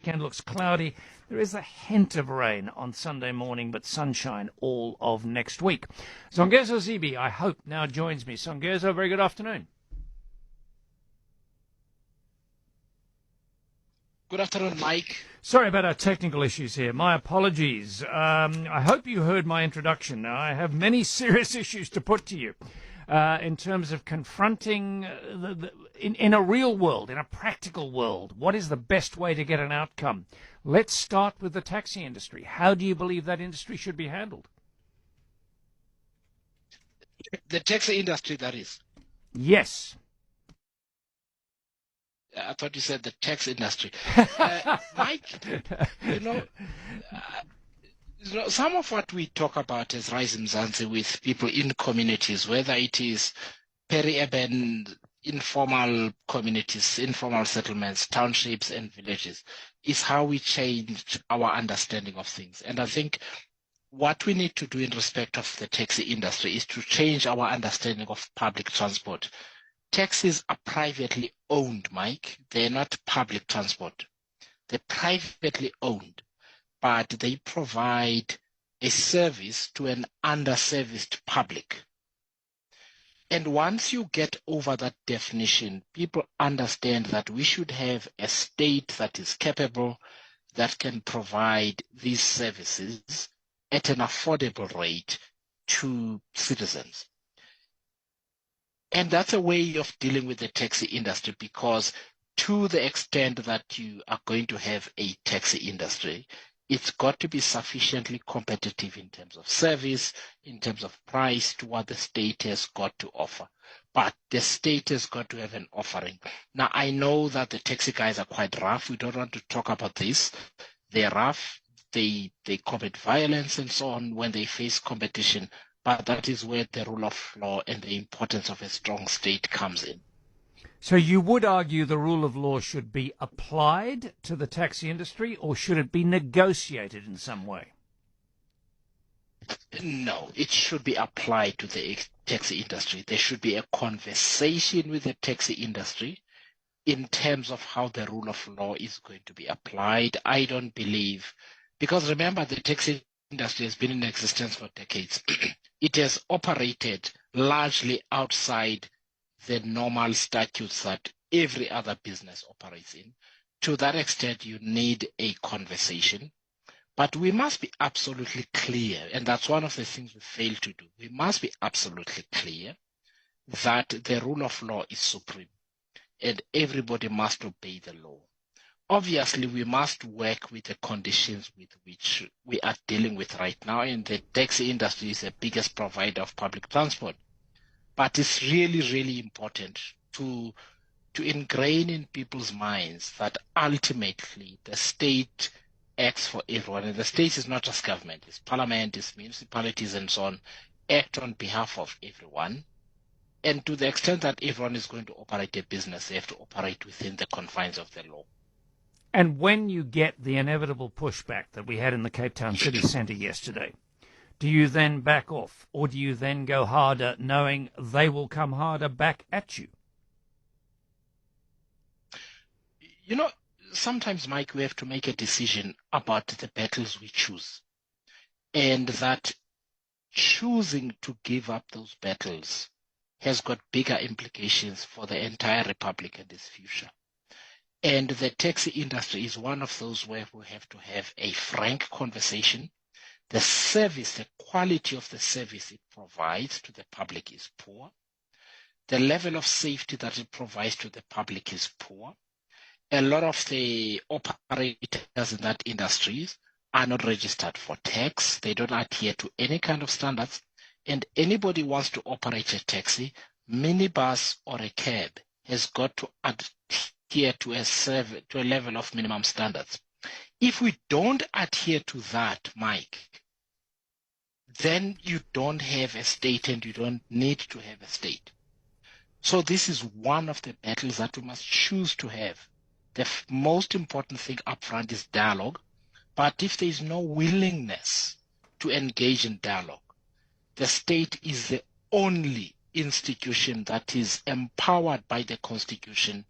Weekend looks cloudy. There is a hint of rain on Sunday morning, but sunshine all of next week. Songezo Zibi, I hope, now joins me. Songezo, very good afternoon. Good afternoon, Mike. Sorry about our technical issues here. My apologies. I hope you heard my introduction. Now, I have many serious issues to put to you in terms of confronting, in a real world, in a practical world, what is the best way to get an outcome? Let's start with the taxi industry. How do you believe that industry should be handled? The taxi industry, that is. Yes. I thought you said the tax industry. Mike, some of what we talk about as Rise Mzansi with people in communities, whether it is peri-urban, informal communities, informal settlements, townships and villages, is how we change our understanding of things. And I think what we need to do in respect of the taxi industry is to change our understanding of public transport. Taxis are privately owned, Mike. They're not public transport. They're privately owned, but they provide a service to an underserviced public. And once you get over that definition, people understand that we should have a state that is capable, that can provide these services at an affordable rate to citizens. And that's a way of dealing with the taxi industry, because to the extent that you are going to have a taxi industry, it's got to be sufficiently competitive in terms of service, in terms of price to what the state has got to offer. But the state has got to have an offering. Now, I know that the taxi guys are quite rough. We don't want to talk about this. They're rough. They commit violence and so on when they face competition. But that is where the rule of law and the importance of a strong state comes in. So you would argue the rule of law should be applied to the taxi industry, or should it be negotiated in some way? No, it should be applied to the taxi industry. There should be a conversation with the taxi industry in terms of how the rule of law is going to be applied. I don't believe, because remember, the taxi industry has been in existence for decades. It has operated largely outside the normal statutes that every other business operates in. To that extent, you need a conversation. But we must be absolutely clear, and that's one of the things we fail to do. We must be absolutely clear that the rule of law is supreme, and everybody must obey the law. Obviously, we must work with the conditions with which we are dealing with right now, and the taxi industry is the biggest provider of public transport. But it's really, really important to ingrain in people's minds that ultimately the state acts for everyone. And the state is not just government, it's parliament, it's municipalities and so on, act on behalf of everyone. And to the extent that everyone is going to operate a business, they have to operate within the confines of the law. And when you get the inevitable pushback that we had in the Cape Town city centre yesterday, do you then back off, or do you then go harder knowing they will come harder back at you? You know, sometimes, Mike, we have to make a decision about the battles we choose. And that choosing to give up those battles has got bigger implications for the entire republic and its future. And the taxi industry is one of those where we have to have a frank conversation. The service, the quality of the service it provides to the public is poor. The level of safety that it provides to the public is poor. A lot of the operators in that industry are not registered for tax. They don't adhere to any kind of standards. And anybody wants to operate a taxi, minibus or a cab has got to adhere to a level of minimum standards. If we don't adhere to that, Mike, then you don't have a state and you don't need to have a state. So this is one of the battles that we must choose to have. The most important thing up front is dialogue. But if there is no willingness to engage in dialogue, the state is the only institution that is empowered by the Constitution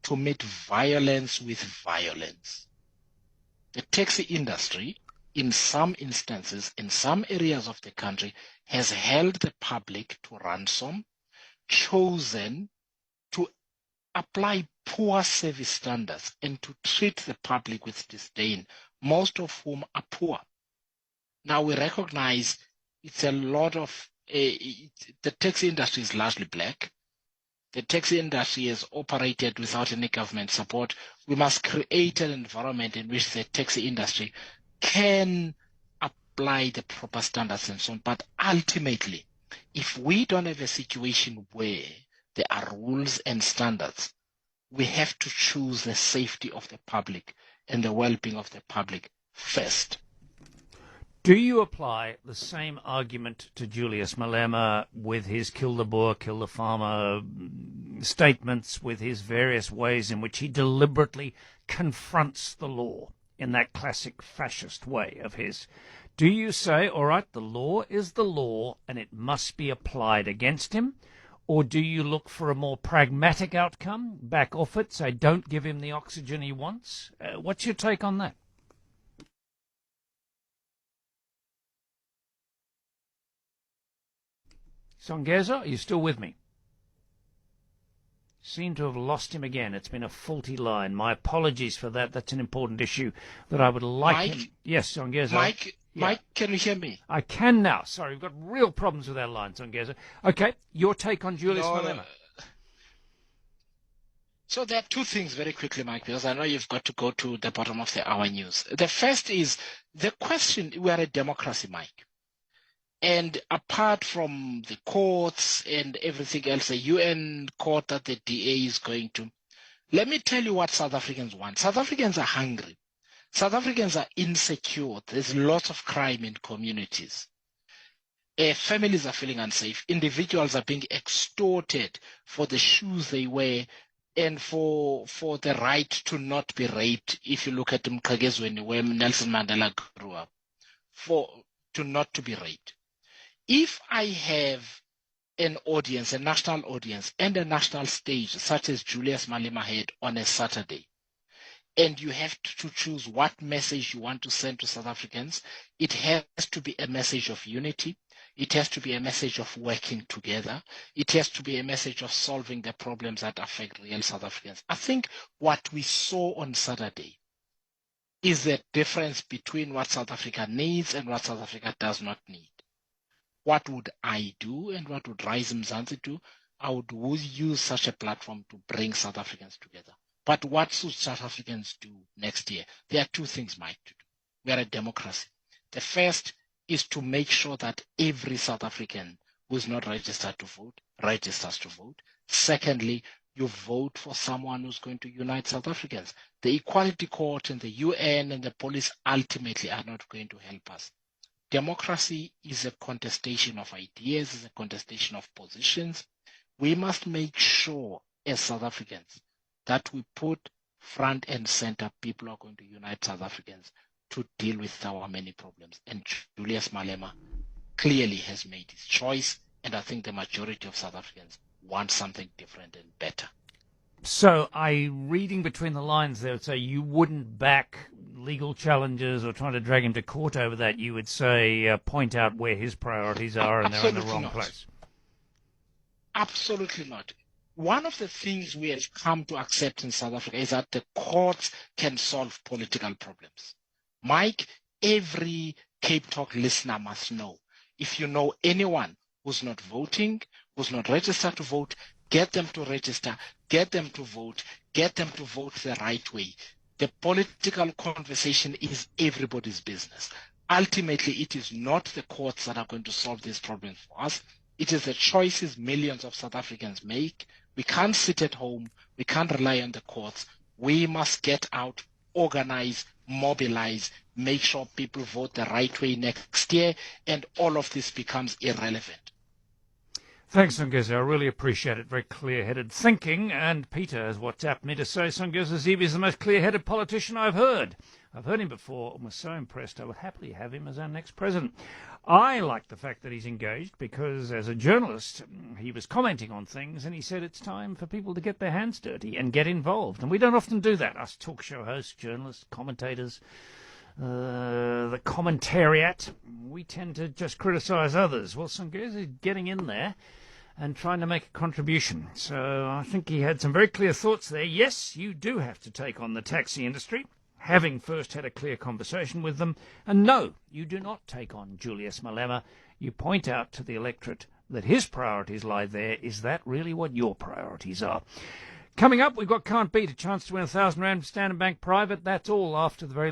to meet violence with violence. taxi industry, in some instances, in some areas of the country, has held the public to ransom, chosen to apply poor service standards and to treat the public with disdain, most of whom are poor. Now we recognize it's a lot of, the taxi industry is largely black. The taxi industry has operated without any government support. We must create an environment in which the taxi industry can apply the proper standards and so on. But ultimately, if we don't have a situation where there are rules and standards, we have to choose the safety of the public and the well-being of the public first. Do you apply the same argument to Julius Malema with his kill the Boer, kill the farmer statements, with his various ways in which he deliberately confronts the law in that classic fascist way of his? Do you say, all right, the law is the law and it must be applied against him? Or do you look for a more pragmatic outcome, back off it, say don't give him the oxygen he wants? What's your take on that? Songezo, are you still with me? Seem to have lost him again. It's been a faulty line. My apologies for that. That's an important issue that I would like him. Yes, Songezo. Mike, can you hear me? I can now. Sorry, we've got real problems with our line, Songezo. Okay, your take on Julius Malema. So there are two things very quickly, Mike, because I know you've got to go to the bottom of the hour news. The first is the question, we are a democracy, Mike. And apart from the courts and everything else, the UN court that the DA is going to, let me tell you what South Africans want. South Africans are hungry. South Africans are insecure. There's lots of crime in communities. Families are feeling unsafe. Individuals are being extorted for the shoes they wear and for the right to not be raped. If you look at Mkagezweni, where Nelson Mandela grew up, to not to be raped. If I have an audience, a national audience, and a national stage, such as Julius Malema had on a Saturday, and you have to choose what message you want to send to South Africans, it has to be a message of unity. It has to be a message of working together. It has to be a message of solving the problems that affect real South Africans. I think what we saw on Saturday is the difference between what South Africa needs and what South Africa does not need. What would I do and what would Rise Mzansi do? I would use such a platform to bring South Africans together. But what should South Africans do next year? There are two things, Mike, to do. We are a democracy. The first is to make sure that every South African who is not registered to vote registers to vote. Secondly, you vote for someone who's going to unite South Africans. The Equality Court and the UN and the police ultimately are not going to help us. Democracy is a contestation of ideas, is a contestation of positions. We must make sure as South Africans that we put front and center people who are going to unite South Africans to deal with our many problems. And Julius Malema clearly has made his choice, and I think the majority of South Africans want something different and better. So reading between the lines there, would say you wouldn't back legal challenges or trying to drag him to court over that. You would say point out where his priorities are and they're in the wrong place. Absolutely not. One of the things we have come to accept in South Africa is that the courts can solve political problems. Mike, every Cape Talk listener must know, if you know anyone who's not voting, who's not registered to vote, get them to register, get them to vote the right way. The political conversation is everybody's business. Ultimately, it is not the courts that are going to solve these problems for us. It is the choices millions of South Africans make. We can't sit at home. We can't rely on the courts. We must get out, organize, mobilize, make sure people vote the right way next year, and all of this becomes irrelevant. Thanks, Songezo. I really appreciate it. Very clear-headed thinking. And Peter has WhatsApped me to say Songezo Zibi is the most clear-headed politician I've heard. I've heard him before and was so impressed I would happily have him as our next president. I like the fact that he's engaged because as a journalist, he was commenting on things and he said it's time for people to get their hands dirty and get involved. And we don't often do that, us talk show hosts, journalists, commentators, the commentariat, we tend to just criticise others. Well, Songezo is getting in there and trying to make a contribution. So I think he had some very clear thoughts there. Yes, you do have to take on the taxi industry, having first had a clear conversation with them. And no, you do not take on Julius Malema. You point out to the electorate that his priorities lie there. Is that really what your priorities are? Coming up, we've got Can't Beat, a chance to win R1,000 from Standard Bank Private. That's all after the very late